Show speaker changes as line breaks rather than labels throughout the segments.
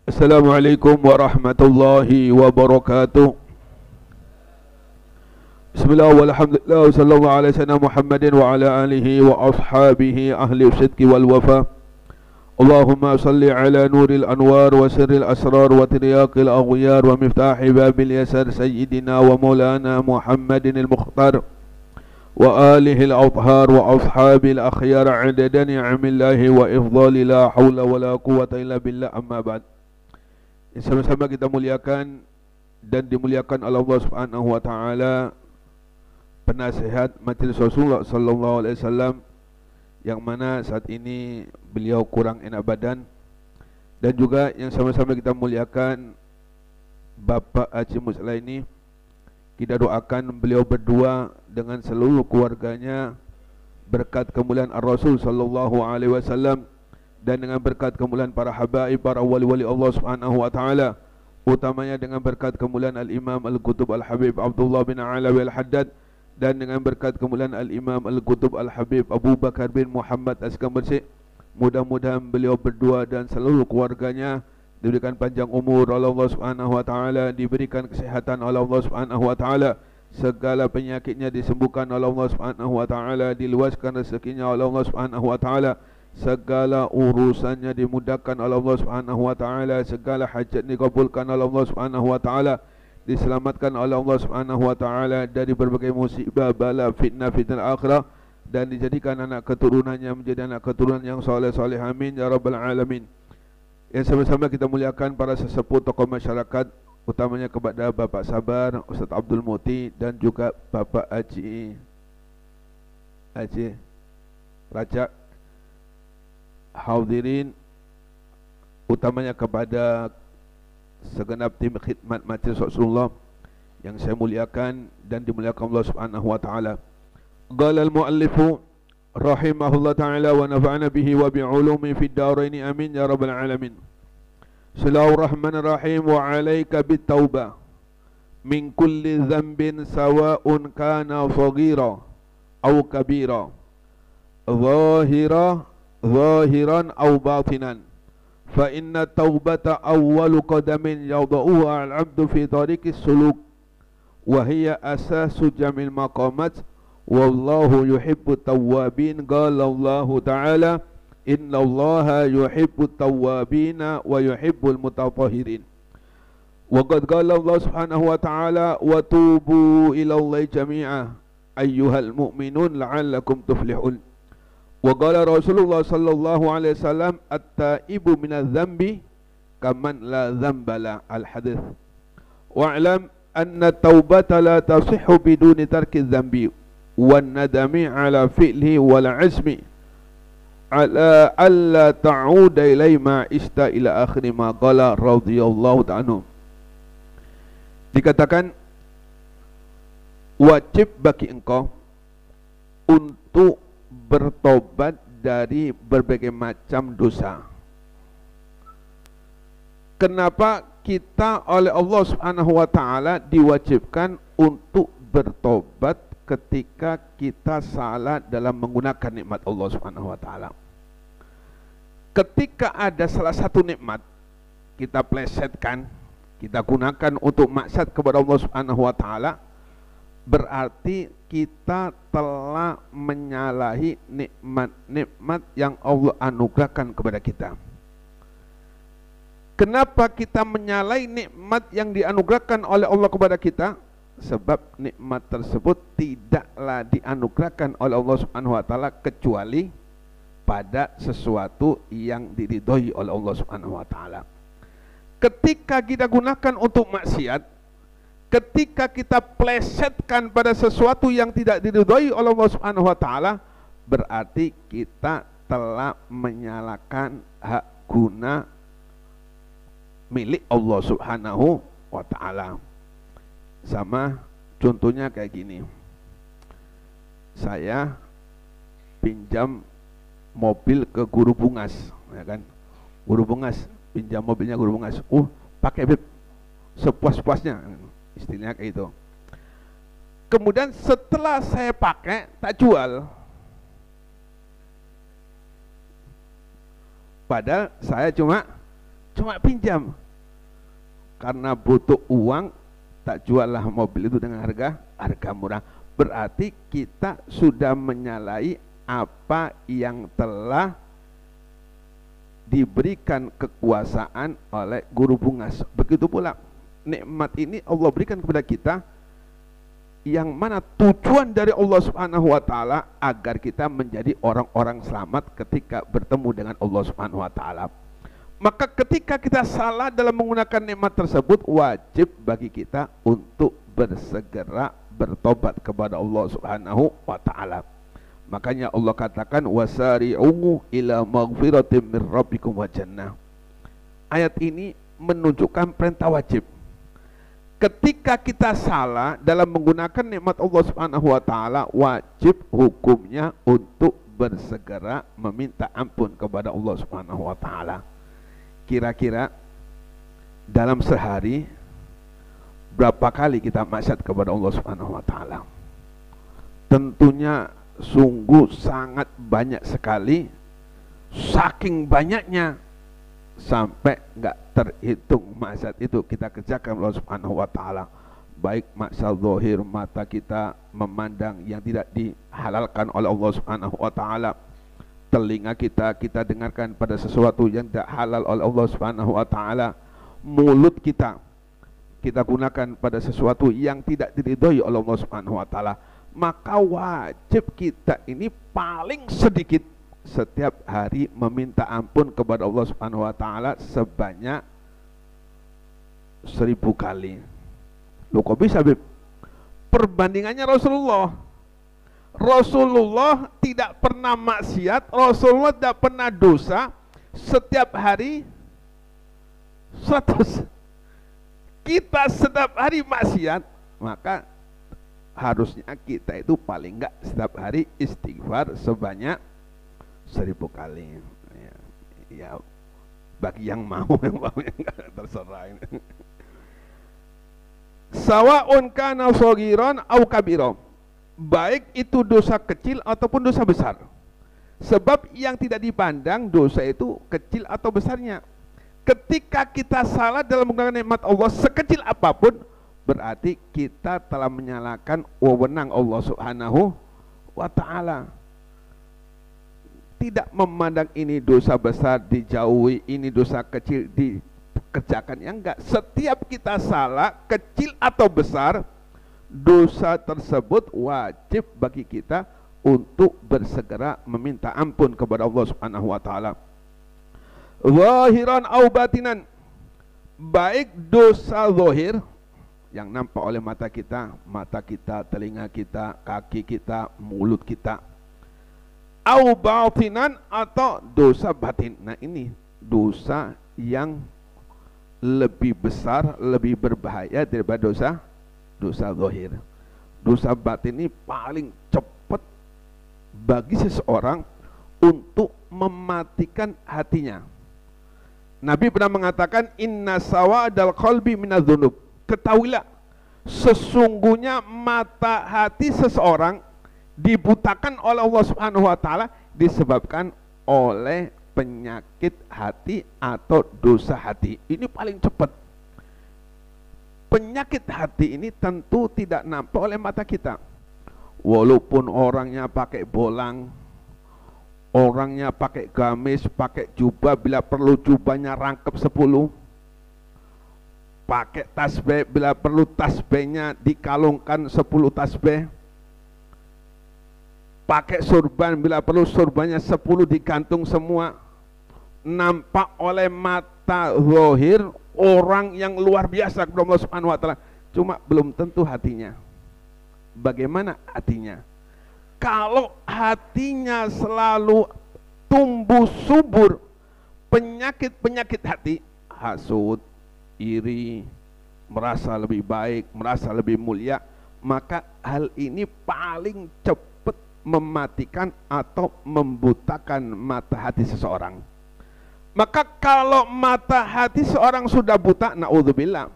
Assalamualaikum warahmatullahi wabarakatuh. Bismillah walhamdulillah sallallahu alaihi wasallam Muhammadin wa ala alihi wa ashabihi ahli sidqi wal wafa. Allahumma salli ala nuril anwar wa sirril asrar wa tiryaqil aghyar wa miftahi babil yasar sayyidina wa maulana Muhammadin al-mukhtar wa alihi al-athhar wa ashabil akhyar adada ni'amillahi wa ifdali la hawla wa la quwwata illa billah, amma ba'd. Sama-sama kita muliakan dan dimuliakan oleh Allah Subhanahu wa taala penasihat Majelis Rasulullah sallallahu alaihi wasallam, yang mana saat ini beliau kurang enak badan, dan juga yang sama-sama kita muliakan Bapak Haji Muslaini. Kita doakan beliau berdua dengan seluruh keluarganya berkat kemuliaan Ar-Rasul sallallahu alaihi wasallam dan dengan berkat kemuliaan para habaib, para wali-wali Allah Subhanahu wa taala, utamanya dengan berkat kemuliaan Al-Imam Al-Qutub Al-Habib Abdullah bin Alawi Al-Haddad, dan dengan berkat kemuliaan Al-Imam Al-Qutub Al-Habib Abu Bakar bin Muhammad Asgam Bersih. Mudah-mudahan beliau berdua dan seluruh keluarganya diberikan panjang umur oleh Allah Subhanahu wa taala, diberikan kesehatan oleh Allah Subhanahu wa taala, segala penyakitnya disembuhkan oleh Allah Subhanahu wa taala, diluaskan rezekinya oleh Allah Subhanahu wa taala, segala urusannya dimudahkan oleh Allah Subhanahu wa taala, segala hajat dikabulkan oleh Allah Subhanahu wa taala, diselamatkan oleh Allah Subhanahu wa taala dari berbagai musibah, bala, fitnah akhirah, dan dijadikan anak keturunannya menjadi anak keturunan yang soleh-soleh, amin ya rabbal alamin. Yang sama-sama kita muliakan para sesepuh tokoh masyarakat, utamanya kepada Bapak Sabar, Ustaz Abdul Muti, dan juga Bapak Haji Raja. Hadirin, utamanya kepada segenap tim khidmat Majelis Rasulullah yang saya muliakan dan dimuliakan Allah Subhanahu wa taala. Qala al-muallifu rahimahullah taala wa nafa'ana bihi wa bi'ulumi fid darain, amin ya rabbal alamin. Bismillahirrahmanirrahim. Wa 'alaika bit-taubah min kulli dhanbin sawa'un kana saghira aw kabira, zahiran aw batinan, fa inna taubata awwalu qadamin yada'uha al-'abdu fi tariqis suluk wa hiya asasu jamil maqamat, wallahu yuhibbut tawwabin. Qala Allah ta'ala innallaha yuhibbut tawwabina wa yuhibbul mutatahhirin. Wa qad qala Allah subhanahu wa ta'ala wa tubu ila Allah jami'a ayyuhal mu'minun la'allakum tuflihun. Wa qala Rasulullah sallallahu alaihi wasallam at-taibu minadz dzambi kaman la dzambala, al-hadits. Wa'lam anna taubata la tasihhu biduni tarki dzambi wan nadami ala fi'lihi wal 'azmi ala alla ta'uda ilai ma ista ila akhir ma qala radhiyallahu ta'ala. Dikatakan wajib bagi engkau untuk bertobat dari berbagai macam dosa. Kenapa kita oleh Allah Subhanahu wa taala diwajibkan untuk bertobat ketika kita salah dalam menggunakan nikmat Allah Subhanahu wa taala? Ketika ada salah satu nikmat kita plesetkan, kita gunakan untuk maksiat kepada Allah Subhanahu wa taala, berarti kita telah menyalahi nikmat-nikmat yang Allah anugerahkan kepada kita. Kenapa kita menyalahi nikmat yang dianugerahkan oleh Allah kepada kita? Sebab nikmat tersebut tidaklah dianugerahkan oleh Allah Subhanahu wa taala kecuali pada sesuatu yang diridhoi oleh Allah Subhanahu wa taala. Ketika kita gunakan untuk maksiat, ketika kita plesetkan pada sesuatu yang tidak diridhoi oleh Allah Subhanahu wa taala, berarti kita telah menyalakan hak guna milik Allah Subhanahu wa taala. Sama contohnya kayak gini. Saya pinjam mobil ke Guru Bungas, ya kan? Guru Bungas pinjam mobilnya Guru Bungas. Pakai Beb, sepuas-puasnya. Istilahnya kayak itu. Kemudian setelah saya pakai, tak jual. Padahal saya cuma cuma pinjam. Karena butuh uang, tak juallah mobil itu dengan harga murah. Berarti kita sudah menyalahi apa yang telah diberikan kekuasaan oleh guru bungas. Begitu pula nikmat ini Allah berikan kepada kita, yang mana tujuan dari Allah Subhanahu wa taala agar kita menjadi orang-orang selamat ketika bertemu dengan Allah Subhanahu wa taala. Maka ketika kita salah dalam menggunakan nikmat tersebut, wajib bagi kita untuk bersegera bertobat kepada Allah Subhanahu wa taala. Makanya Allah katakan wasari'u ila maghfiratin min rabbikum wa jannah. Ayat ini menunjukkan perintah wajib. Ketika kita salah dalam menggunakan nikmat Allah Subhanahu wa taala, wajib hukumnya untuk bersegera meminta ampun kepada Allah Subhanahu wa taala. Kira-kira dalam sehari berapa kali kita maksiat kepada Allah Subhanahu wa taala? Tentunya sungguh sangat banyak sekali, saking banyaknya sampai nggak terhitung maksiat itu kita kerjakan Allah Subhanahu wa taala. Baik maksiat zahir, mata kita memandang yang tidak dihalalkan oleh Allah Subhanahu wa taala, telinga kita dengarkan pada sesuatu yang tidak halal oleh Allah Subhanahu wa taala, mulut kita gunakan pada sesuatu yang tidak diridhoi oleh Allah Subhanahu wa taala. Maka wajib kita ini paling sedikit setiap hari meminta ampun kepada Allah Subhanahu wa taala sebanyak 1000 kali. Loh kok bisa, Bib? Perbandingannya Rasulullah tidak pernah maksiat, Rasulullah tidak pernah dosa, setiap hari 100. Kita setiap hari maksiat, maka harusnya kita itu paling enggak setiap hari istighfar sebanyak 1000 kali. Ya, bagi yang mau, yang enggak terserah ini. Sawa'un kana shaghiran au kabiran, baik itu dosa kecil ataupun dosa besar. Sebab yang tidak dipandang dosa itu kecil atau besarnya. Ketika kita salah dalam menggunakan nikmat Allah sekecil apapun, berarti kita telah menyalahkan wewenang Allah Subhanahu wa taala. Tidak memandang ini dosa besar dijauhi, ini dosa kecil dikerjakan, yang enggak. Setiap kita salah kecil atau besar, dosa tersebut wajib bagi kita untuk bersegera meminta ampun kepada Allah Subhanahu wa taala. Zahiran au batinan, baik dosa zahir yang nampak oleh mata kita, telinga kita, kaki kita, mulut kita, au batinan, atau dosa batin. Nah, ini dosa yang lebih besar, lebih berbahaya daripada dosa zahir. Dosa batin ini paling cepat bagi seseorang untuk mematikan hatinya. Nabi pernah mengatakan inna sawadal qalbi minadz-dzunub. Ketahuilah, sesungguhnya mata hati seseorang dibutakan oleh Allah Subhanahu wa taala disebabkan oleh penyakit hati atau dosa hati. Ini paling cepat. Penyakit hati ini tentu tidak nampak oleh mata kita. Walaupun orangnya pakai bolang, orangnya pakai gamis, pakai jubah, bila perlu jubahnya rangkep 10, pakai tasbih, bila perlu tasbihnya dikalungkan 10 tasbih, pakai surban, bila perlu surbannya 10 digantung semua. Nampak oleh mata zahir orang yang luar biasa kepada Allah Subhanahu wa taala, cuma belum tentu hatinya. Bagaimana hatinya? Kalau hatinya selalu tumbuh subur penyakit-penyakit hati, hasud, iri, merasa lebih baik, merasa lebih mulia, maka hal ini paling cepat mematikan atau membutakan mata hati seseorang. Maka kalau mata hati seorang sudah buta, naudzubillah,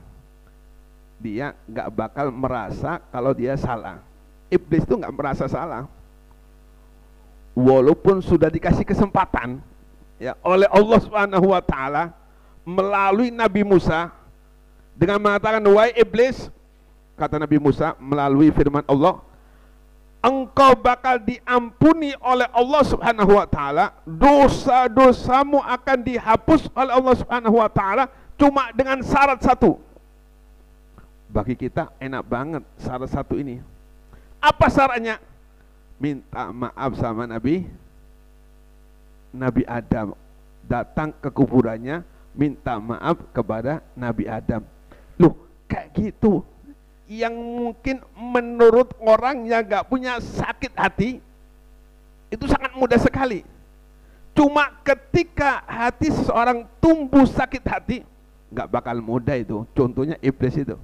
dia nggak bakal merasa kalau dia salah. Iblis itu nggak merasa salah, walaupun sudah dikasih kesempatan ya oleh Allah Subhanahu wa taala melalui Nabi Musa dengan mengatakan, wahai iblis, kata Nabi Musa melalui firman Allah, engkau bakal diampuni oleh Allah Subhanahu wa taala, dosa-dosamu akan dihapus oleh Allah Subhanahu wa taala, cuma dengan syarat satu. Bagi kita enak banget syarat satu ini. Apa syaratnya? Minta maaf sama Nabi Adam, datang ke kuburannya, minta maaf kepada Nabi Adam. Loh, kayak gitu. Yang mungkin menurut orang yang gak punya sakit hati, itu sangat mudah sekali. Cuma ketika hati seseorang tumbuh sakit hati, gak bakal mudah itu. Contohnya iblis itu.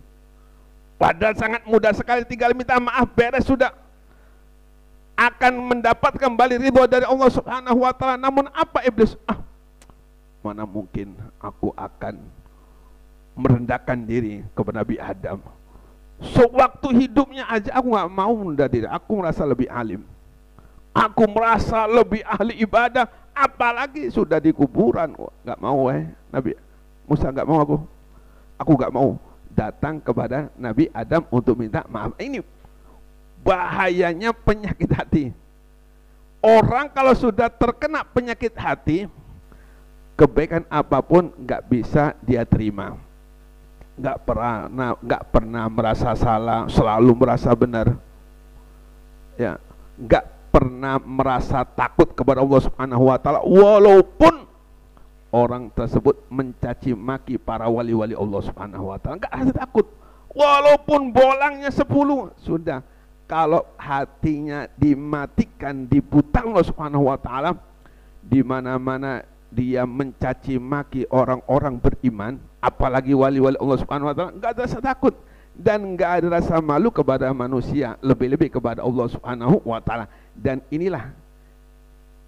Padahal sangat mudah sekali, tinggal minta maaf, beres sudah. Akan mendapat kembali ridho dari Allah Subhanahu wa taala. Namun apa iblis? Mana mungkin aku akan merendahkan diri kepada Nabi Adam. Sewaktu hidupnya aja aku gak mau merendah diri. Aku merasa lebih alim, aku merasa lebih ahli ibadah, apalagi sudah di kuburan. Gak mau Nabi Musa, gak mau aku gak mau datang kepada Nabi Adam untuk minta maaf. Ini bahayanya penyakit hati. Orang kalau sudah terkena penyakit hati, kebaikan apapun gak bisa dia terima. Gak pernah merasa salah, selalu merasa benar. Ya, gak pernah merasa takut kepada Allah Subhanahu wa taala, walaupun orang tersebut mencaci maki para wali-wali Allah Subhanahu wa taala, gak rasa takut. Walaupun bolangnya 10, sudah. Kalau hatinya dimatikan, dibutang Allah Subhanahu wa taala, di mana-mana dia mencaci maki orang-orang beriman, apalagi wali-wali Allah Subhanahu wa taala, enggak ada rasa takut dan enggak ada rasa malu kepada manusia, lebih-lebih kepada Allah Subhanahu wa taala. Dan inilah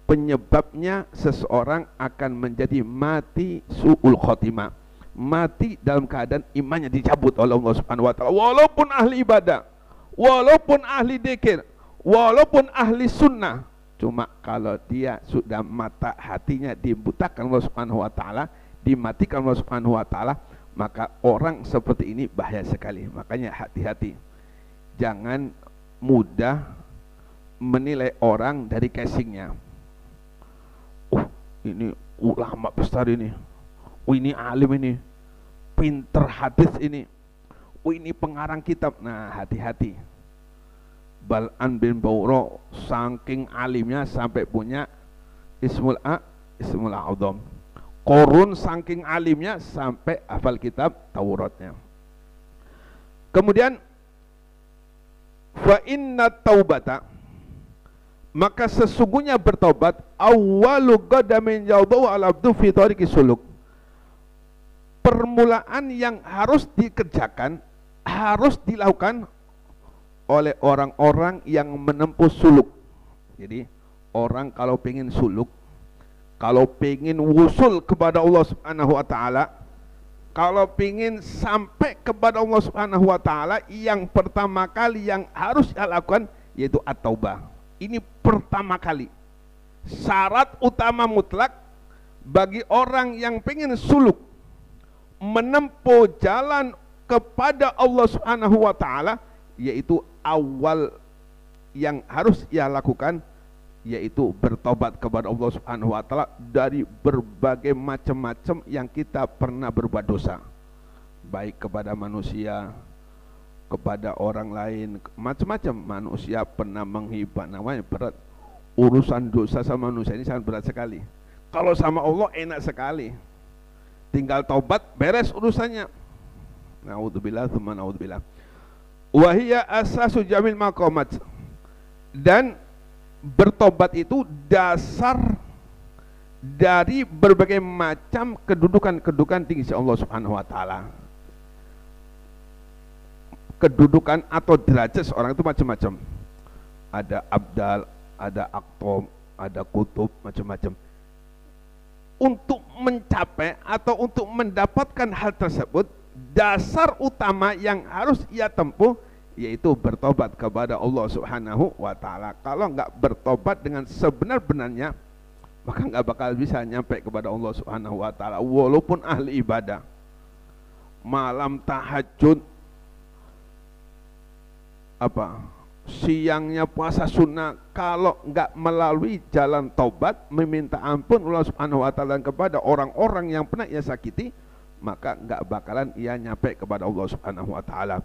penyebabnya seseorang akan menjadi mati su'ul khotimah, mati dalam keadaan imannya dicabut oleh Allah Subhanahu wa taala, walaupun ahli ibadah, walaupun ahli dzikir, walaupun ahli sunnah. Cuma kalau dia sudah mata hatinya dibutakan Allah Subhanahu wa taala, dimatikan Allah Subhanahu wa taala, maka orang seperti ini bahaya sekali. Makanya hati-hati. Jangan mudah menilai orang dari casingnya. Ini ulama besar ini. Ini alim ini. Pinter hadis ini. Ini pengarang kitab. Nah, hati-hati. Bal'an bin Bawra saking alimnya sampai punya Ismul A'zam. Korun saking alimnya sampai hafal kitab Tauratnya. Kemudian fa inna taubata, maka sesungguhnya bertobat, awwalu qadamin yadau al-abdu fi tariqi suluk, permulaan yang harus dikerjakan, harus dilakukan oleh orang-orang yang menempuh suluk. Jadi orang kalau pengen suluk, kalau pengen wusul kepada Allah Subhanahu wa taala, kalau pengen sampai kepada Allah Subhanahu wa taala, yang pertama kali yang harus dilakukan yaitu at-taubah. Ini pertama kali syarat utama mutlak bagi orang yang pengen suluk, menempuh jalan kepada Allah Subhanahu wa taala, yaitu awal yang harus ia lakukan yaitu bertobat kepada Allah Subhanahu wa taala dari berbagai macam-macam yang kita pernah berbuat dosa, baik kepada manusia, kepada orang lain, macam-macam. Manusia pernah menghibah, namanya berat. Urusan dosa sama manusia ini sangat berat sekali. Kalau sama Allah enak sekali, tinggal taubat, beres urusannya. Naudzubillah, tsumma naudzubillah. Wahia asasu jamil maqamat, dan bertobat itu dasar dari berbagai macam kedudukan-kedudukan tinggi Allah Subhanahu wa taala. Kedudukan atau derajat seorang itu macam-macam. Ada abdal, ada aktom, ada kutub, macam-macam. Untuk mencapai atau untuk mendapatkan hal tersebut, dasar utama yang harus ia tempuh yaitu bertobat kepada Allah Subhanahu wa taala. Kalau enggak bertobat dengan sebenar-benarnya, maka nggak bakal bisa nyampe kepada Allah Subhanahu wa taala walaupun ahli ibadah. Malam tahajud, siangnya puasa sunnah, kalau nggak melalui jalan taubat meminta ampun Allah Subhanahu wa taala kepada orang-orang yang pernah ia sakiti, maka nggak bakalan ia nyampe kepada Allah Subhanahu wa taala.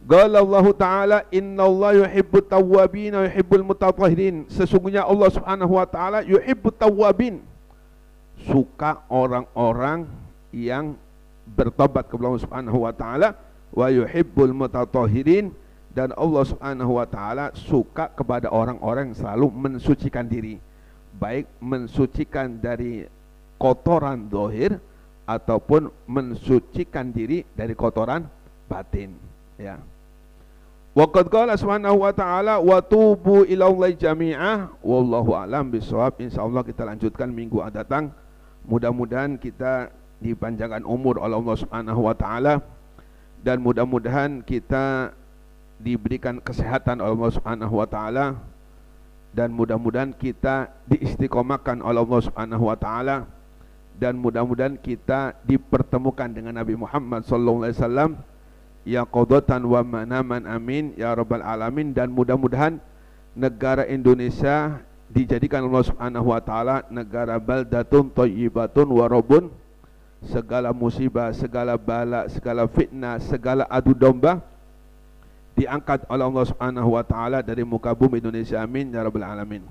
Qala Allah taala innallaha yuhibbut tawwabin wa yuhibbul mutatahhirin. Sesungguhnya Allah Subhanahu wa taala yuhibbut tawwabin, suka orang-orang yang bertobat kepada Allah Subhanahu wa taala, wa yuhibbul mutatahhirin, dan Allah Subhanahu wa taala suka kepada orang-orang yang selalu mensucikan diri, baik mensucikan dari kotoran zahir ataupun mensucikan diri dari kotoran batin, ya. Wa qad qala Subhanahu wa taala wa tubu ilallahi jami'ah wallahu a'lam bissawab. Insyaallah kita lanjutkan minggu akan datang. Mudah-mudahan kita dipanjangkan umur oleh Allah Subhanahu wa taala, dan mudah-mudahan kita diberikan kesehatan oleh Allah Subhanahu wa taala, dan mudah-mudahan kita diistiqomahkan oleh Allah Subhanahu wa taala, dan mudah-mudahan kita dipertemukan dengan Nabi Muhammad sallallahu alaihi wasallam ya qadatan wa manaman, amin ya rabbal alamin. Dan mudah-mudahan negara Indonesia dijadikan Allah Subhanahu wa taala negara baldatun thayyibatun wa rabbun, segala musibah, segala bala, segala fitnah, segala adu domba diangkat oleh Allah Subhanahu wa taala dari muka bumi Indonesia, amin ya rabbal alamin.